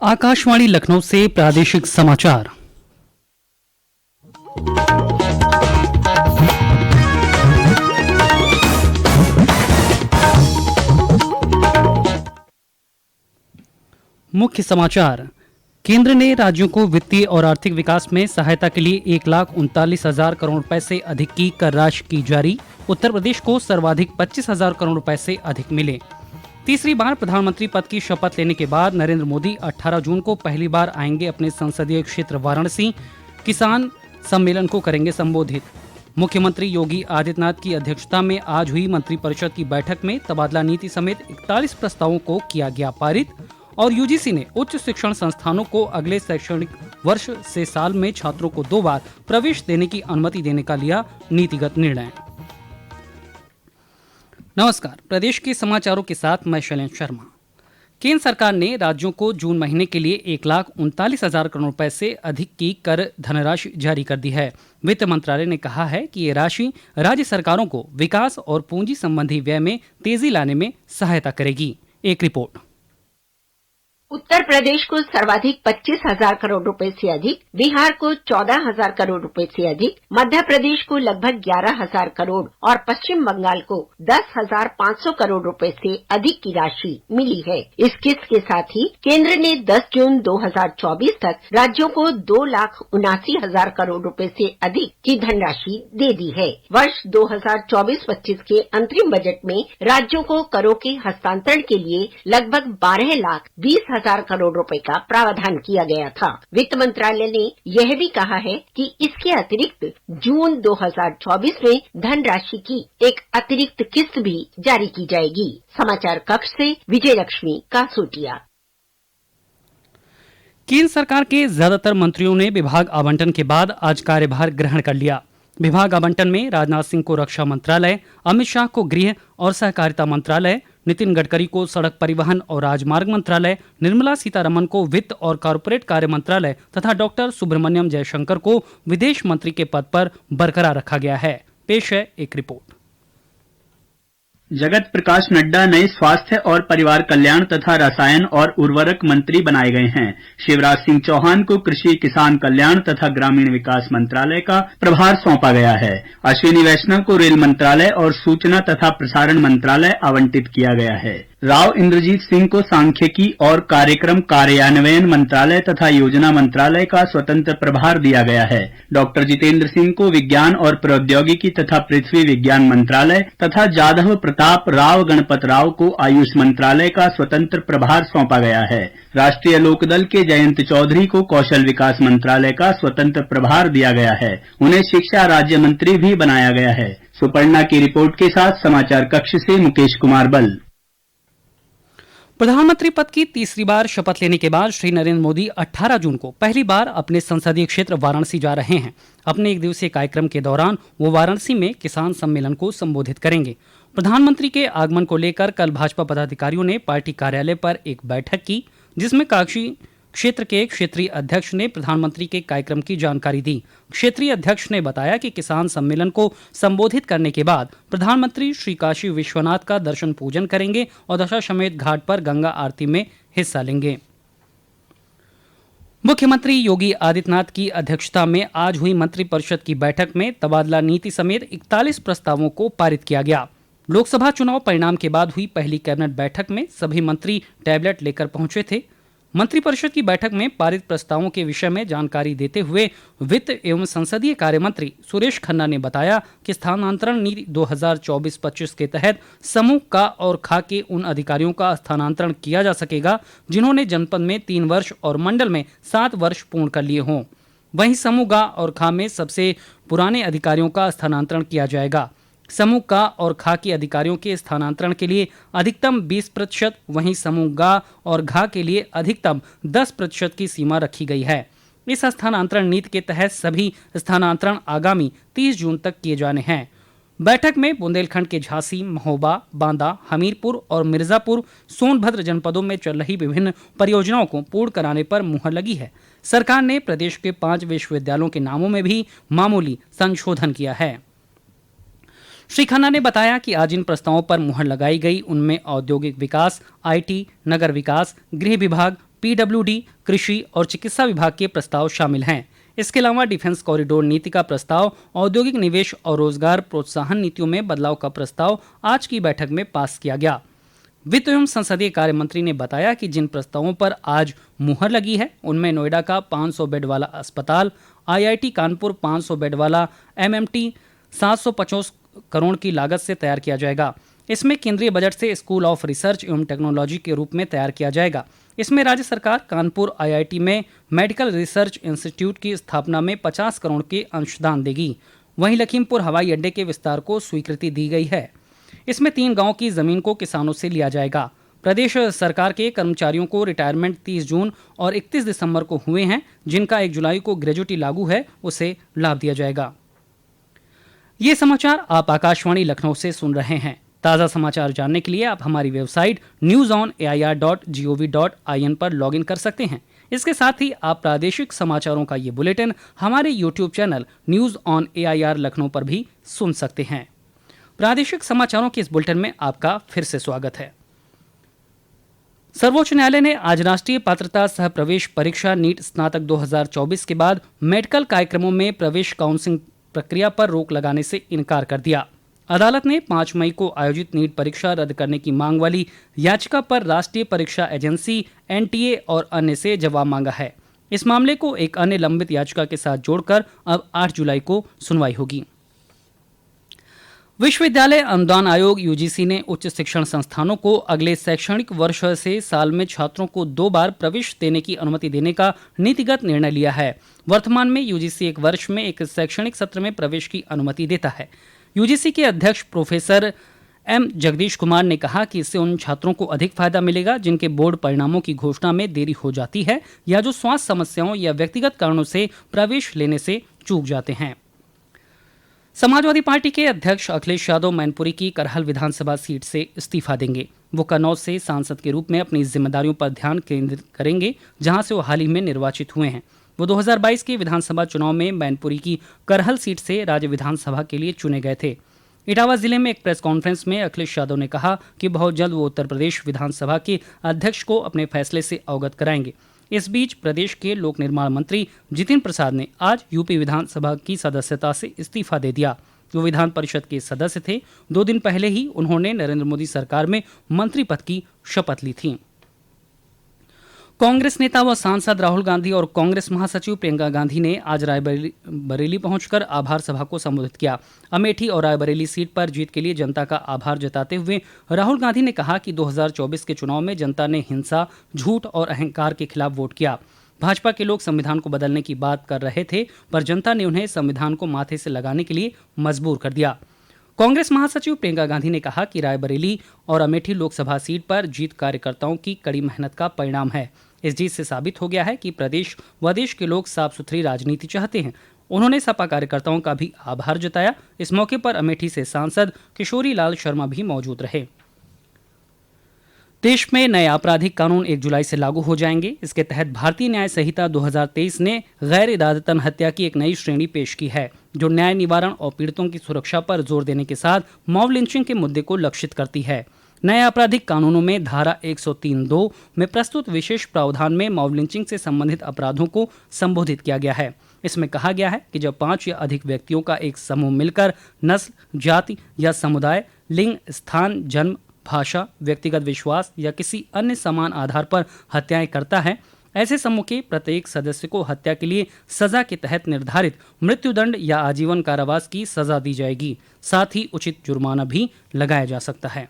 आकाशवाणी लखनऊ से प्रादेशिक समाचार। मुख्य समाचार। केंद्र ने राज्यों को वित्तीय और आर्थिक विकास में सहायता के लिए 1,39,000 करोड़ रुपए से अधिक की कर राशि की जारी। उत्तर प्रदेश को सर्वाधिक 25,000 करोड़ रुपए से अधिक मिले। तीसरी बार प्रधानमंत्री पद की शपथ लेने के बाद नरेंद्र मोदी 18 जून को पहली बार आएंगे अपने संसदीय क्षेत्र वाराणसी। किसान सम्मेलन को करेंगे संबोधित। मुख्यमंत्री योगी आदित्यनाथ की अध्यक्षता में आज हुई मंत्रिपरिषद की बैठक में तबादला नीति समेत 41 प्रस्तावों को किया गया पारित। और यूजीसी ने उच्च शिक्षण संस्थानों को अगले शैक्षणिक वर्ष से साल में छात्रों को 2 बार प्रवेश देने की अनुमति देने का लिया नीतिगत निर्णय। नमस्कार, प्रदेश के समाचारों के साथ मैं शैलेंद्र शर्मा। केंद्र सरकार ने राज्यों को जून महीने के लिए 1,39,000 करोड़ रुपए से अधिक की कर धनराशि जारी कर दी है। वित्त मंत्रालय ने कहा है कि ये राशि राज्य सरकारों को विकास और पूंजी संबंधी व्यय में तेजी लाने में सहायता करेगी। एक रिपोर्ट। उत्तर प्रदेश को सर्वाधिक 25,000 करोड़ रुपए से अधिक, बिहार को 14,000 करोड़ रुपए से अधिक, मध्य प्रदेश को लगभग 11,000 करोड़ और पश्चिम बंगाल को 10,500 करोड़ रुपए से अधिक की राशि मिली है। इस किस्त के साथ ही केंद्र ने 10 जून 2024 तक राज्यों को 2,79,000 करोड़ रुपए से अधिक की धनराशि दे दी है। वर्ष 2024-25 के अंतरिम बजट में राज्यों को करों के हस्तांतरण के लिए लगभग 12,20,000 करोड़ रुपए का प्रावधान किया गया था। वित्त मंत्रालय ने यह भी कहा है कि इसके अतिरिक्त जून 2024 में धनराशि की एक अतिरिक्त किस्त भी जारी की जाएगी। समाचार कक्ष से विजय लक्ष्मी कासूटिया। केंद्र सरकार के ज्यादातर मंत्रियों ने विभाग आवंटन के बाद आज कार्यभार ग्रहण कर लिया। विभाग आवंटन में राजनाथ सिंह को रक्षा मंत्रालय, अमित शाह को गृह और सहकारिता मंत्रालय, नितिन गडकरी को सड़क परिवहन और राजमार्ग मंत्रालय, निर्मला सीतारमण को वित्त और कॉरपोरेट कार्य मंत्रालय तथा डॉक्टर सुब्रमण्यम जयशंकर को विदेश मंत्री के पद पर बरकरार रखा गया है। पेश है एक रिपोर्ट। जगत प्रकाश नड्डा नए स्वास्थ्य और परिवार कल्याण तथा रसायन और उर्वरक मंत्री बनाए गए हैं। शिवराज सिंह चौहान को कृषि किसान कल्याण तथा ग्रामीण विकास मंत्रालय का प्रभार सौंपा गया है। अश्विनी वैष्णव को रेल मंत्रालय और सूचना तथा प्रसारण मंत्रालय आवंटित किया गया है। राव इंद्रजीत सिंह को सांख्यिकी और कार्यक्रम कार्यान्वयन मंत्रालय तथा योजना मंत्रालय का स्वतंत्र प्रभार दिया गया है। डॉक्टर जितेंद्र सिंह को विज्ञान और प्रौद्योगिकी तथा पृथ्वी विज्ञान मंत्रालय तथा जाधव प्रताप राव गणपत राव को आयुष मंत्रालय का स्वतंत्र प्रभार सौंपा गया है। राष्ट्रीय लोकदल के जयंत चौधरी को कौशल विकास मंत्रालय का स्वतंत्र प्रभार दिया गया है। उन्हें शिक्षा राज्य मंत्री भी बनाया गया है। सुपर्णा की रिपोर्ट के साथ समाचार कक्ष से मुकेश कुमार बल। प्रधानमंत्री पद की तीसरी बार शपथ लेने के बाद श्री नरेंद्र मोदी 18 जून को पहली बार अपने संसदीय क्षेत्र वाराणसी जा रहे हैं। अपने एक दिवसीय कार्यक्रम के दौरान वो वाराणसी में किसान सम्मेलन को संबोधित करेंगे। प्रधानमंत्री के आगमन को लेकर कल भाजपा पदाधिकारियों ने पार्टी कार्यालय पर एक बैठक की, जिसमें काशी क्षेत्र के क्षेत्रीय अध्यक्ष ने प्रधानमंत्री के कार्यक्रम की जानकारी दी। क्षेत्रीय अध्यक्ष ने बताया कि किसान सम्मेलन को संबोधित करने के बाद प्रधानमंत्री श्री काशी विश्वनाथ का दर्शन पूजन करेंगे और दशाश्वमेध घाट पर गंगा आरती में हिस्सा लेंगे। मुख्यमंत्री योगी आदित्यनाथ की अध्यक्षता में आज हुई मंत्रिपरिषद की बैठक में तबादला नीति समेत 41 प्रस्तावों को पारित किया गया। लोकसभा चुनाव परिणाम के बाद हुई पहली कैबिनेट बैठक में सभी मंत्री टैबलेट लेकर पहुंचे थे। मंत्रिपरिषद की बैठक में पारित प्रस्तावों के विषय में जानकारी देते हुए वित्त एवं संसदीय कार्य मंत्री सुरेश खन्ना ने बताया कि स्थानांतरण नीति 2024-25 के तहत समूह का और खा के उन अधिकारियों का स्थानांतरण किया जा सकेगा जिन्होंने जनपद में 3 वर्ष और मंडल में 7 वर्ष पूर्ण कर लिए हों। वहीं समूह गा और खा में सबसे पुराने अधिकारियों का स्थानांतरण किया जाएगा। समूह का और खा के अधिकारियों के स्थानांतरण के लिए अधिकतम 20%, वहीं समूह गा और घा के लिए अधिकतम 10% की सीमा रखी गई है। इस स्थानांतरण नीति के तहत सभी स्थानांतरण आगामी 30 जून तक किए जाने हैं। बैठक में बुंदेलखंड के झांसी, महोबा, बांदा, हमीरपुर और मिर्जापुर, सोनभद्र जनपदों में चल रही विभिन्न परियोजनाओं को पूर्ण कराने पर मुहर लगी है। सरकार ने प्रदेश के 5 विश्वविद्यालयों के नामों में भी मामूली संशोधन किया है। श्री खन्ना ने बताया कि आज इन प्रस्तावों पर मुहर लगाई गई उनमें औद्योगिक विकास, आईटी, नगर विकास, गृह विभाग, पीडब्ल्यूडी, कृषि और चिकित्सा विभाग के प्रस्ताव शामिल हैं। इसके अलावा डिफेंस कॉरिडोर नीति का प्रस्ताव, औद्योगिक निवेश और रोजगार प्रोत्साहन नीतियों में बदलाव का प्रस्ताव आज की बैठक में पास किया गया। वित्त एवं संसदीय कार्य मंत्री ने बताया कि जिन प्रस्तावों पर आज मुहर लगी है उनमें नोएडा का 500 बेड वाला अस्पताल, आईआईटी कानपुर 500 बेड वाला एमएमटी 750 करोड़ की लागत से तैयार किया जाएगा। इसमें केंद्रीय बजट से स्कूल ऑफ रिसर्च एवं टेक्नोलॉजी के रूप में तैयार किया जाएगा। इसमें राज्य सरकार कानपुर आईआईटी में मेडिकल रिसर्च इंस्टीट्यूट की स्थापना में 50 करोड़ के अंशदान देगी। वहीं लखीमपुर हवाई अड्डे के विस्तार को स्वीकृति दी गई है। इसमें 3 गांव की जमीन को किसानों से लिया जाएगा। प्रदेश सरकार के कर्मचारियों को रिटायरमेंट 30 जून और 31 दिसंबर को हुए हैं, जिनका 1 जुलाई को ग्रेजुटी लागू है, उसे लाभ दिया जाएगा। ये समाचार आप आकाशवाणी लखनऊ से सुन रहे हैं। ताज़ा समाचार जानने के लिए आप हमारी वेबसाइट newsonair.gov.in पर लॉगिन कर सकते हैं। इसके साथ ही आप प्रादेशिक समाचारों का ये बुलेटिन हमारे YouTube channel news on AIR Lucknow पर भी सुन सकते हैं। प्रादेशिक समाचारों के इस बुलेटिन में आपका फिर से स्वागत है। सर्वोच्च न्यायालय ने आज राष्ट्रीय पात्रता सह प्रवेश परीक्षा नीट स्नातक 2024 के बाद मेडिकल कार्यक्रमों में प्रवेश काउंसलिंग प्रक्रिया पर रोक लगाने से इनकार कर दिया। अदालत ने 5 मई को आयोजित नीट परीक्षा रद्द करने की मांग वाली याचिका पर राष्ट्रीय परीक्षा एजेंसी NTA और अन्य से जवाब मांगा है। इस मामले को एक अन्य लंबित याचिका के साथ जोड़कर अब 8 जुलाई को सुनवाई होगी। विश्वविद्यालय अनुदान आयोग UGC ने उच्च शिक्षण संस्थानों को अगले शैक्षणिक वर्ष से साल में छात्रों को 2 बार प्रवेश देने की अनुमति देने का नीतिगत निर्णय लिया है। वर्तमान में UGC एक वर्ष में एक शैक्षणिक सत्र में प्रवेश की अनुमति देता है। UGC के अध्यक्ष प्रोफेसर M जगदीश कुमार ने कहा कि इससे उन छात्रों को अधिक फायदा मिलेगा जिनके बोर्ड परिणामों की घोषणा में देरी हो जाती है या जो स्वास्थ्य समस्याओं या व्यक्तिगत कारणों से प्रवेश लेने से चूक जाते हैं। समाजवादी पार्टी के अध्यक्ष अखिलेश यादव मैनपुरी की करहल विधानसभा सीट से इस्तीफा देंगे। वो कन्नौज से सांसद के रूप में अपनी जिम्मेदारियों पर ध्यान केंद्रित करेंगे, जहां से वो हाल ही में निर्वाचित हुए हैं। वो 2022 के विधानसभा चुनाव में मैनपुरी की करहल सीट से राज्य विधानसभा के लिए चुने गए थे। इटावा जिले में एक प्रेस कॉन्फ्रेंस में अखिलेश यादव ने कहा कि बहुत जल्द वो उत्तर प्रदेश विधानसभा के अध्यक्ष को अपने फैसले से अवगत कराएंगे। इस बीच प्रदेश के लोक निर्माण मंत्री जितिन प्रसाद ने आज यूपी विधानसभा की सदस्यता से इस्तीफा दे दिया। वो विधान परिषद के सदस्य थे। 2 दिन पहले ही उन्होंने नरेंद्र मोदी सरकार में मंत्री पद की शपथ ली थी। कांग्रेस नेता व सांसद राहुल गांधी और कांग्रेस महासचिव प्रियंका गांधी ने आज रायबरेली पहुंचकर आभार सभा को संबोधित किया। अमेठी और रायबरेली सीट पर जीत के लिए जनता का आभार जताते हुए राहुल गांधी ने कहा कि 2024 के चुनाव में जनता ने हिंसा, झूठ और अहंकार के खिलाफ वोट किया। भाजपा के लोग संविधान को बदलने की बात कर रहे थे, पर जनता ने उन्हें संविधान को माथे से लगाने के लिए मजबूर कर दिया। कांग्रेस महासचिव प्रियंका गांधी ने कहा कि रायबरेली और अमेठी लोकसभा सीट पर जीत कार्यकर्ताओं की कड़ी मेहनत का परिणाम है। इस जीत से साबित हो गया है कि प्रदेश व देश के लोग साफ सुथरी राजनीति चाहते हैं। उन्होंने सपा कार्यकर्ताओं का भी आभार जताया। इस मौके पर अमेठी से सांसद किशोरी लाल शर्मा भी मौजूद रहे। देश में नए आपराधिक कानून 1 जुलाई से लागू हो जाएंगे। इसके तहत भारतीय न्याय संहिता 2023 ने गैर इरादतन हत्या की एक नई श्रेणी पेश की है, जो न्याय निवारण और पीड़ितों की सुरक्षा पर जोर देने के साथ मॉब लिंचिंग के मुद्दे को लक्षित करती है। नए आपराधिक कानूनों में धारा 103(2) में प्रस्तुत विशेष प्रावधान में मॉब लिंचिंग से संबंधित अपराधों को संबोधित किया गया है। इसमें कहा गया है कि जब 5 या अधिक व्यक्तियों का एक समूह मिलकर नस्ल, जाति या समुदाय, लिंग, स्थान, जन्म, भाषा, व्यक्तिगत विश्वास या किसी अन्य समान आधार पर हत्याएं करता है, ऐसे समूह के प्रत्येक सदस्य को हत्या के लिए सजा के तहत निर्धारित मृत्युदंड या आजीवन कारावास की सजा दी जाएगी। साथ ही उचित जुर्माना भी लगाया जा सकता है।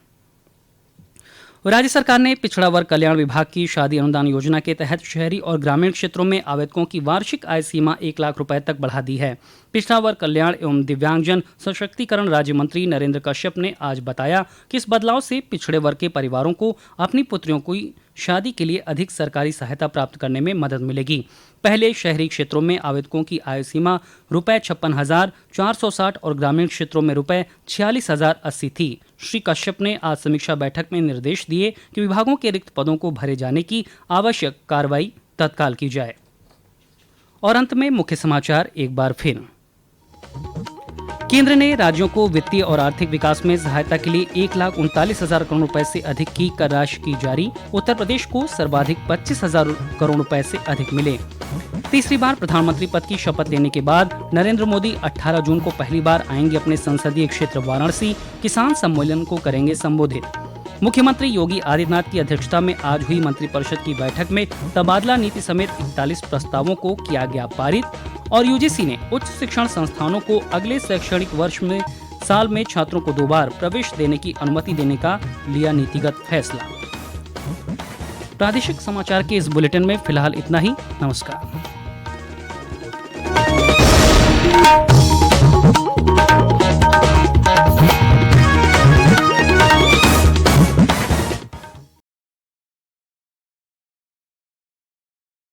राज्य सरकार ने पिछड़ा वर्ग कल्याण विभाग की शादी अनुदान योजना के तहत शहरी और ग्रामीण क्षेत्रों में आवेदकों की वार्षिक आय सीमा 1 लाख रुपए तक बढ़ा दी है। पिछड़ा वर्ग कल्याण एवं दिव्यांगजन सशक्तिकरण राज्य मंत्री नरेंद्र कश्यप ने आज बताया कि इस बदलाव से पिछड़े वर्ग के परिवारों को अपनी पुत्रियों की शादी के लिए अधिक सरकारी सहायता प्राप्त करने में मदद मिलेगी। पहले शहरी क्षेत्रों में आवेदकों की आय सीमा ₹56,460 और ग्रामीण क्षेत्रों में ₹46,080 थी। श्री कश्यप ने आज समीक्षा बैठक में निर्देश दिए कि विभागों के रिक्त पदों को भरे जाने की आवश्यक कार्रवाई तत्काल की जाए। और अंत में मुख्य समाचार एक बार फिर। केंद्र ने राज्यों को वित्तीय और आर्थिक विकास में सहायता के लिए 1,39,000 करोड़ रुपए से अधिक की कर राशि की जारी। उत्तर प्रदेश को सर्वाधिक 25,000 करोड़ रुपए से अधिक मिले। तीसरी बार प्रधानमंत्री पद की शपथ लेने के बाद नरेंद्र मोदी 18 जून को पहली बार आएंगे अपने संसदीय क्षेत्र वाराणसी। किसान सम्मेलन को करेंगे संबोधित। मुख्यमंत्री योगी आदित्यनाथ की अध्यक्षता में आज हुई मंत्रिपरिषद की बैठक में तबादला नीति समेत 41 प्रस्तावों को किया गया पारित। और यूजीसी ने उच्च शिक्षण संस्थानों को अगले शैक्षणिक वर्ष में साल में छात्रों को 2 बार प्रवेश देने की अनुमति देने का लिया नीतिगत फैसला। प्रादेशिक समाचार के इस बुलेटिन में फिलहाल इतना ही। नमस्कार।